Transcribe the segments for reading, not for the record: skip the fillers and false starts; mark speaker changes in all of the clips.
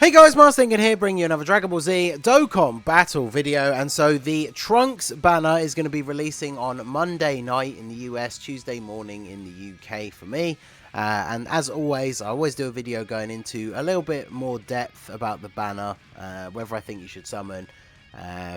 Speaker 1: Hey guys, Mars Thinking here, bringing you another Dragon Ball Z Dokkan battle video. And so the Trunks banner is going to be releasing on Monday night in the US, Tuesday morning in the UK for me. And as always, I always do a video going into a little bit more depth about the banner, whether I think you should summon,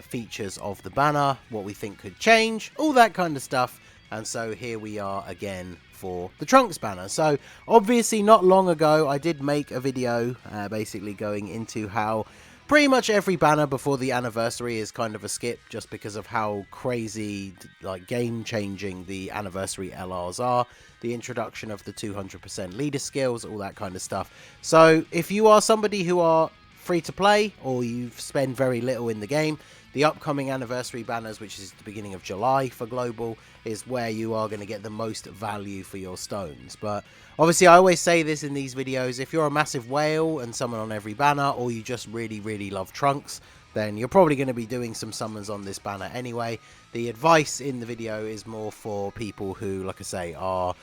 Speaker 1: features of the banner, what we think could change, all that kind of stuff. And so here we are again for the Trunks banner. So obviously not long ago I did make a video basically going into how pretty much every banner before the anniversary is kind of a skip, just because of how crazy, like, game changing the anniversary LRs are, the introduction of the 200% leader skills, all that kind of stuff. So if you are somebody who are free to play or you spend very little in the game, the upcoming anniversary banners, which is the beginning of July for global, is where you are going to get the most value for your stones. But obviously I always say this in these videos, if you're a massive whale and summon on every banner, or you just really love Trunks, then you're probably going to be doing some summons on this banner anyway. The advice in the video is more for people who, like I say, are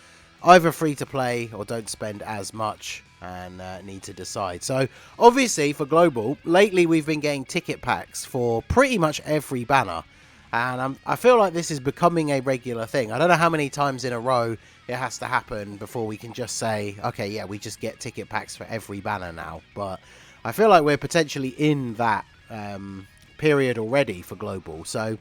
Speaker 1: either free to play or don't spend as much and need to decide. So obviously for global, lately we've been getting ticket packs for pretty much every banner, and I feel like this is becoming a regular thing. I don't know how many times in a row it has to happen before we can just say, okay, yeah, we just get ticket packs for every banner now. But I feel like we're potentially in that period already for global, so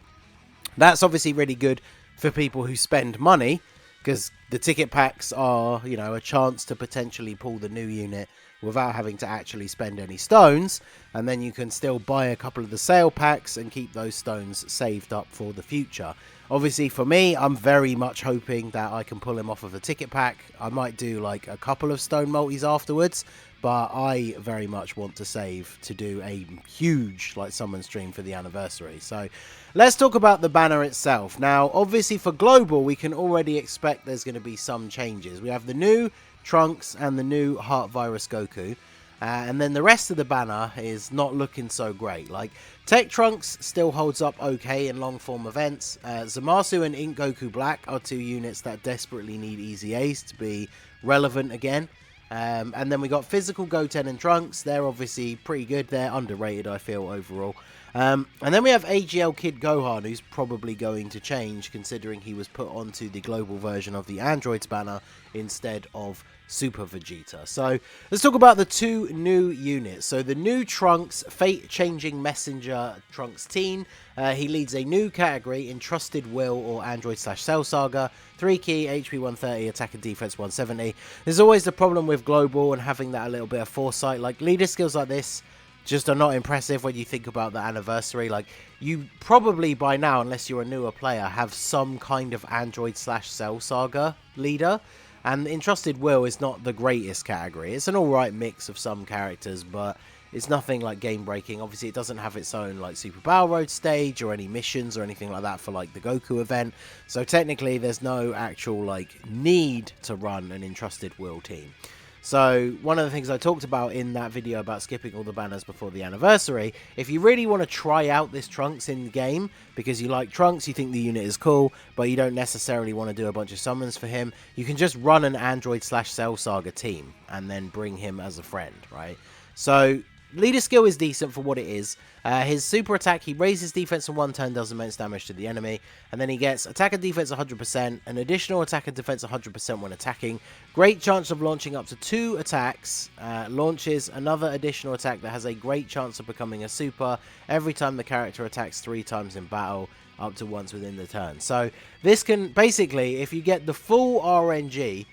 Speaker 1: that's obviously really good for people who spend money, because the ticket packs are, you know, a chance to potentially pull the new unit without having to actually spend any stones, and then you can still buy a couple of the sale packs and keep those stones saved up for the future. Obviously for me, I'm very much hoping that I can pull him off of a ticket pack. I might do like a couple of stone multis afterwards, but I very much want to save to do a huge like summon stream for the anniversary. So let's talk about the banner itself. Now obviously for global we can already expect there's going to be some changes. We have the new Trunks and the new Heart Virus Goku, and then the rest of the banner is not looking so great. Like, Tech Trunks still holds up okay in long form events. Zamasu and Ink Goku Black are two units that desperately need easy A's to be relevant again. And then we got Physical Goten and Trunks. They're obviously pretty good. They're underrated, I feel, overall. And then we have AGL Kid Gohan, who's probably going to change, considering he was put onto the global version of the Androids banner instead of Super Vegeta. So let's talk about the two new units. So the new Trunks, Fate-Changing Messenger Trunks Teen. He leads a new category, Entrusted Will or Android/Cell Saga. 3 key, HP 130, attack and defense 170. There's always the problem with global and having that a little bit of foresight. Like, leader skills like this just are not impressive when you think about the anniversary. Like, you probably by now, unless you're a newer player, have some kind of Android/Cell Saga leader. And Entrusted Will is not the greatest category. It's an alright mix of some characters, but it's nothing like game breaking. Obviously it doesn't have its own like Super Battle Road stage or any missions or anything like that for like the Goku event. So technically there's no actual like need to run an Entrusted Will team. So one of the things I talked about in that video about skipping all the banners before the anniversary, if you really want to try out this Trunks in the game, because you like Trunks, you think the unit is cool, but you don't necessarily want to do a bunch of summons for him, you can just run an Android/Cell Saga team and then bring him as a friend, right? So leader skill is decent for what it is. His super attack, he raises defense in one turn, does immense damage to the enemy, and then he gets attack and defense 100%, an additional attack and defense 100% when attacking, great chance of launching up to 2 attacks, launches another additional attack that has a great chance of becoming a super every time the character attacks 3 times in battle, up to once within the turn. So this can, basically, if you get the full RNG,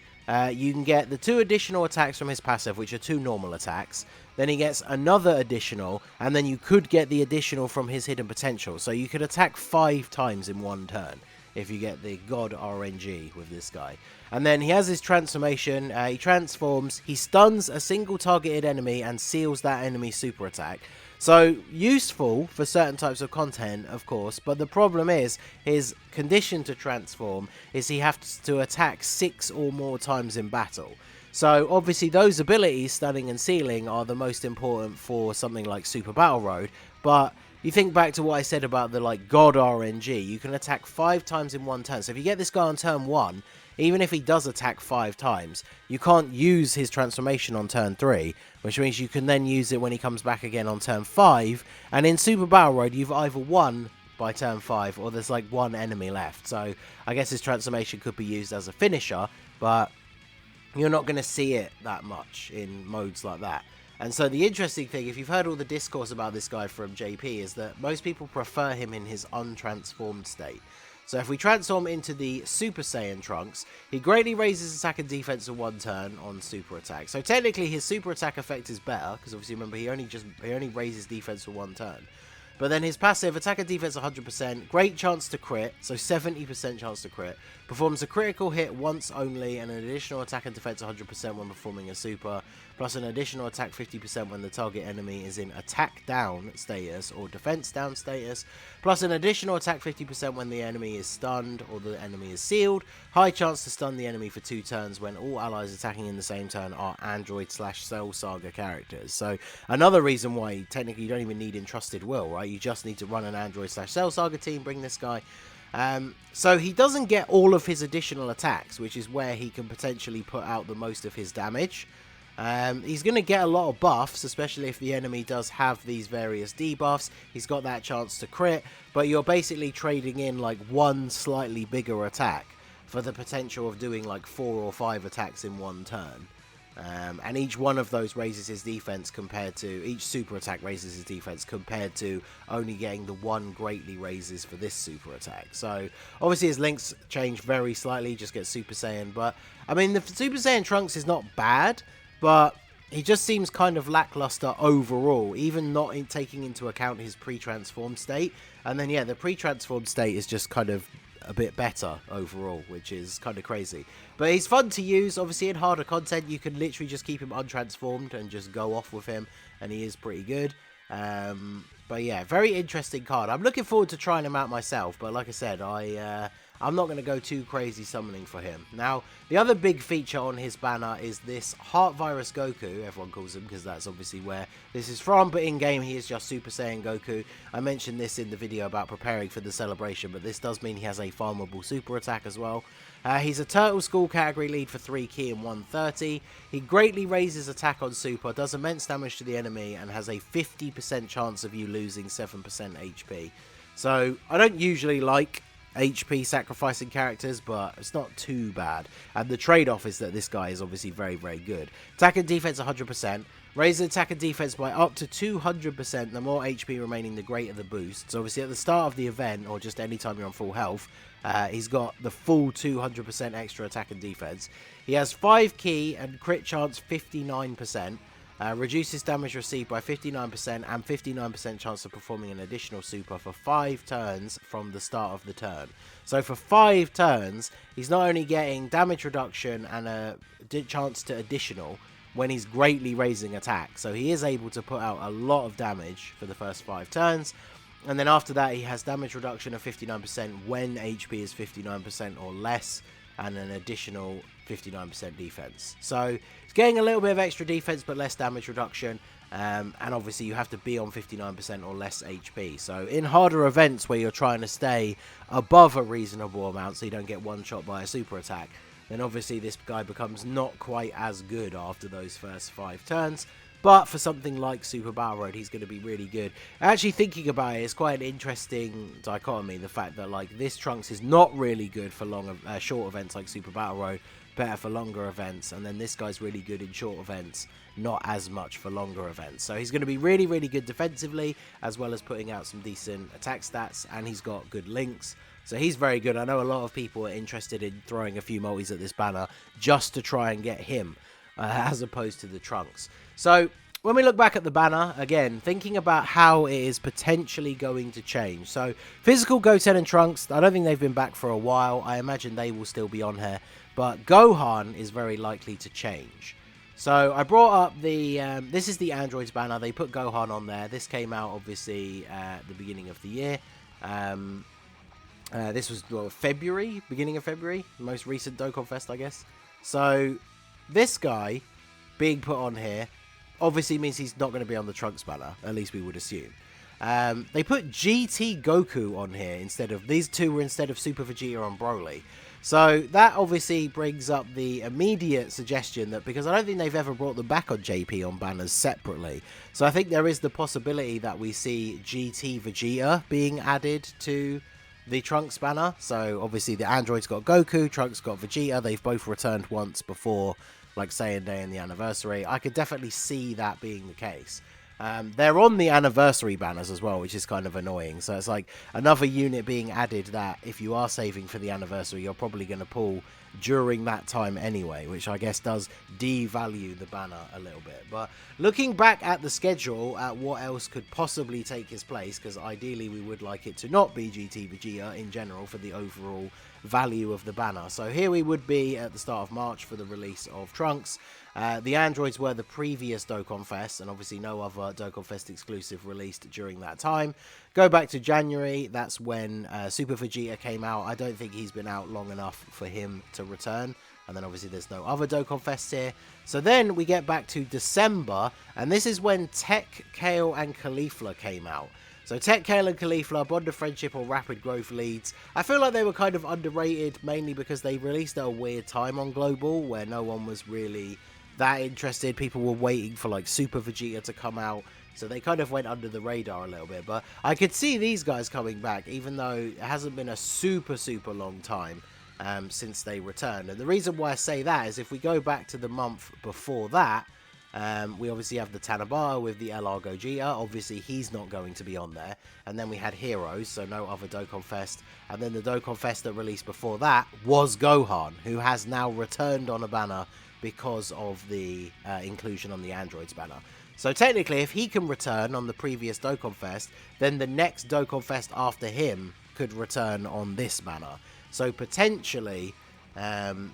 Speaker 1: you can get the 2 additional attacks from his passive, which are 2 normal attacks. Then he gets another additional, and then you could get the additional from his hidden potential. So you could attack 5 times in one turn if you get the God RNG with this guy. And then he has his transformation. He transforms, he stuns a single targeted enemy and seals that enemy's super attack. So useful for certain types of content, of course, but the problem is his condition to transform is he has to attack 6 or more times in battle. So obviously those abilities, stunning and sealing, are the most important for something like Super Battle Road, but you think back to what I said about the like God RNG, you can attack 5 times in one turn. So if you get this guy on turn 1, even if he does attack 5 times, you can't use his transformation on turn 3, which means you can then use it when he comes back again on turn 5. And in Super Battle Road, you've either won by turn 5 or there's like one enemy left. So I guess his transformation could be used as a finisher, but you're not going to see it that much in modes like that. And so the interesting thing, if you've heard all the discourse about this guy from JP, is that most people prefer him in his untransformed state. So if we transform into the Super Saiyan Trunks, he greatly raises attack and defense in one turn on super attack. So technically his super attack effect is better, because obviously remember he only raises defense for one turn. But then his passive, attack and defense 100%, great chance to crit, so 70% chance to crit, performs a critical hit once only, and an additional attack and defense 100% when performing a super, plus an additional attack 50% when the target enemy is in attack down status or defense down status, plus an additional attack 50% when the enemy is stunned or the enemy is sealed, high chance to stun the enemy for 2 turns when all allies attacking in the same turn are Android/Cell Saga characters. So another reason why technically you don't even need Entrusted Will, right? You just need to run an Android/Cell Saga team, bring this guy. So he doesn't get all of his additional attacks, which is where he can potentially put out the most of his damage. He's going to get a lot of buffs, especially if the enemy does have these various debuffs. He's got that chance to crit, but you're basically trading in like one slightly bigger attack for the potential of doing like 4 or 5 attacks in one turn. And each one of those raises his defense compared to, each super attack raises his defense compared to only getting the one greatly raises for this super attack. So obviously his links change very slightly, just get Super Saiyan. But I mean, the Super Saiyan Trunks is not bad, but he just seems kind of lackluster overall, even not taking into account his pre-transformed state. And then yeah, the pre-transformed state is just kind of a bit better overall, which is kind of crazy. But he's fun to use. Obviously in harder content you can literally just keep him untransformed and just go off with him, and he is pretty good. But yeah, very interesting card. I'm looking forward to trying him out myself, but like I said, I'm not going to go too crazy summoning for him. Now, the other big feature on his banner is this Heart Virus Goku, everyone calls him, because that's obviously where this is from, but in-game he is just Super Saiyan Goku. I mentioned this in the video about preparing for the celebration, but this does mean he has a farmable super attack as well. He's a Turtle School category lead for 3 ki and 130. He greatly raises attack on super, does immense damage to the enemy, and has a 50% chance of you losing 7% HP. So, I don't usually like HP sacrificing characters, but it's not too bad. And the trade-off is that this guy is obviously very, very good. Attack and defense 100%. Raises attack and defense by up to 200%. The more HP remaining, the greater the boost. So obviously at the start of the event, or just any time you're on full health, he's got the full 200% extra attack and defense. He has 5 ki and crit chance 59%. Reduces damage received by 59% and 59% chance of performing an additional super for 5 turns from the start of the turn. So for 5 turns, he's not only getting damage reduction and a chance to additional when he's greatly raising attack. So he is able to put out a lot of damage for the first 5 turns. And then after that, he has damage reduction of 59% when HP is 59% or less, and an additional 59% defense. So it's getting a little bit of extra defense but less damage reduction, and obviously you have to be on 59% or less HP. So in harder events where you're trying to stay above a reasonable amount so you don't get one shot by a super attack, then obviously this guy becomes not quite as good after those first 5 turns. But for something like Super Battle Road, he's going to be really good. Actually, thinking about it, it's quite an interesting dichotomy. The fact that like this Trunks is not really good for short events like Super Battle Road, better for longer events. And then this guy's really good in short events, not as much for longer events. So he's going to be really, really good defensively, as well as putting out some decent attack stats. And he's got good links. So he's very good. I know a lot of people are interested in throwing a few multis at this banner just to try and get him, as opposed to the Trunks. So when we look back at the banner, again, thinking about how it is potentially going to change. So physical Goten and Trunks, I don't think they've been back for a while. I imagine they will still be on here. But Gohan is very likely to change. So I brought up the, this is the Androids banner. They put Gohan on there. This came out obviously at the beginning of the year. This was February, beginning of February, most recent Dokkan Fest, I guess. So this guy being put on here obviously means he's not going to be on the Trunks banner, at least we would assume. They put GT Goku on here instead of, these two were instead of Super Vegeta and Broly. So that obviously brings up the immediate suggestion that, because I don't think they've ever brought them back on JP on banners separately, so I think there is the possibility that we see GT Vegeta being added to the Trunks banner. So obviously the android's got Goku, Trunks got Vegeta, they've both returned once before, like Saiyan Day and the anniversary. I could definitely see that being the case. They're on the anniversary banners as well, which is kind of annoying. So it's like another unit being added that if you are saving for the anniversary, you're probably going to pull during that time anyway, which I guess does devalue the banner a little bit. But looking back at the schedule, at what else could possibly take his place, because ideally we would like it to not be GT Vegeta in general for the overall value of the banner. So here we would be at the start of March for the release of Trunks. The androids were the previous Dokkan Fest, and obviously no other Dokkan Fest exclusive released during that time. Go back to January, that's when Super Vegeta came out. I don't think he's been out long enough for him to return. And then obviously there's no other Dokkan Fests here. So then we get back to December, and this is when Tech, Kale, and Caulifla came out. So Tech, Kale, and Caulifla, Bond of Friendship or Rapid Growth leads. I feel like they were kind of underrated, mainly because they released at a weird time on Global, where no one was really that interested. People were waiting for like Super Vegeta to come out, so they kind of went under the radar a little bit. But I could see these guys coming back, even though it hasn't been a super long time since they returned. And the reason why I say that is if we go back to the month before that, we obviously have the Tanabata with the LR Gogeta. Obviously he's not going to be on there. And then we had Heroes, so no other Dokkan Fest. And then the Dokkan Fest that released before that was Gohan, who has now returned on a banner because of the inclusion on the Androids banner. So technically, if he can return on the previous Dokkan Fest, then the next Dokkan Fest after him could return on this banner. So potentially,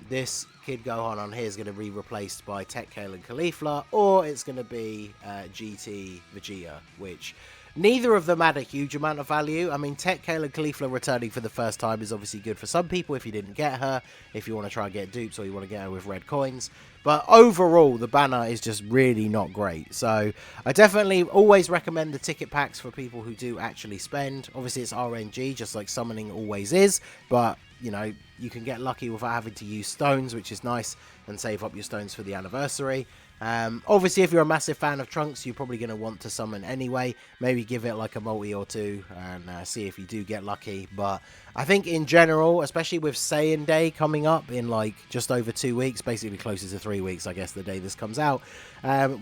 Speaker 1: this Kid Gohan on here is going to be replaced by Tech, Kale, and Caulifla, or it's going to be GT Vegeta, which neither of them add a huge amount of value. I mean, Tech, Kale, and Caulifla returning for the first time is obviously good for some people if you didn't get her, if you want to try and get dupes or you want to get her with red coins. But overall, the banner is just really not great. So I definitely always recommend the ticket packs for people who do actually spend. Obviously, it's RNG, just like summoning always is. But, you know, you can get lucky without having to use stones, which is nice, and save up your stones for the anniversary. Obviously, if you're a massive fan of Trunks, you're probably going to want to summon anyway. Maybe give it like a multi or two and see if you do get lucky. But I think in general, especially with Saiyan Day coming up in like just over 2 weeks, basically closer to 3 weeks, I guess, the day this comes out,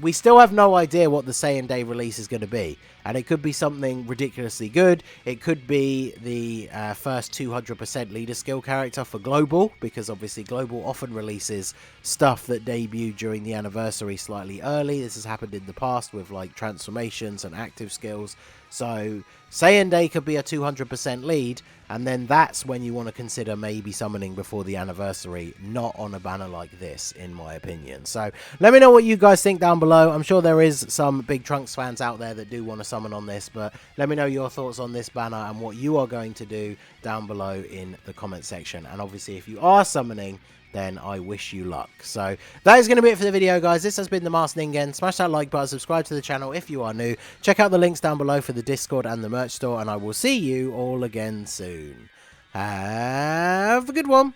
Speaker 1: we still have no idea what the Saiyan Day release is going to be. And it could be something ridiculously good. It could be the first 200% leader skill character for Global, because obviously Global often releases stuff that debuted during the anniversary slightly early. This has happened in the past with like transformations and active skills. So Saiyan Day could be a 200% lead, and then that's when you want to consider maybe summoning before the anniversary, not on a banner like this, in my opinion. So let me know what you guys think down below. I'm sure there is some big Trunks fans out there that do want to summon on this, but let me know your thoughts on this banner and what you are going to do down below in the comment section. And obviously, if you are summoning, then I wish you luck. So that is going to be it for the video, guys. This has been the Masked Ningen. Smash that like button, subscribe to the channel if you are new. Check out the links down below for the Discord and the merch store, and I will see you all again soon. Have a good one.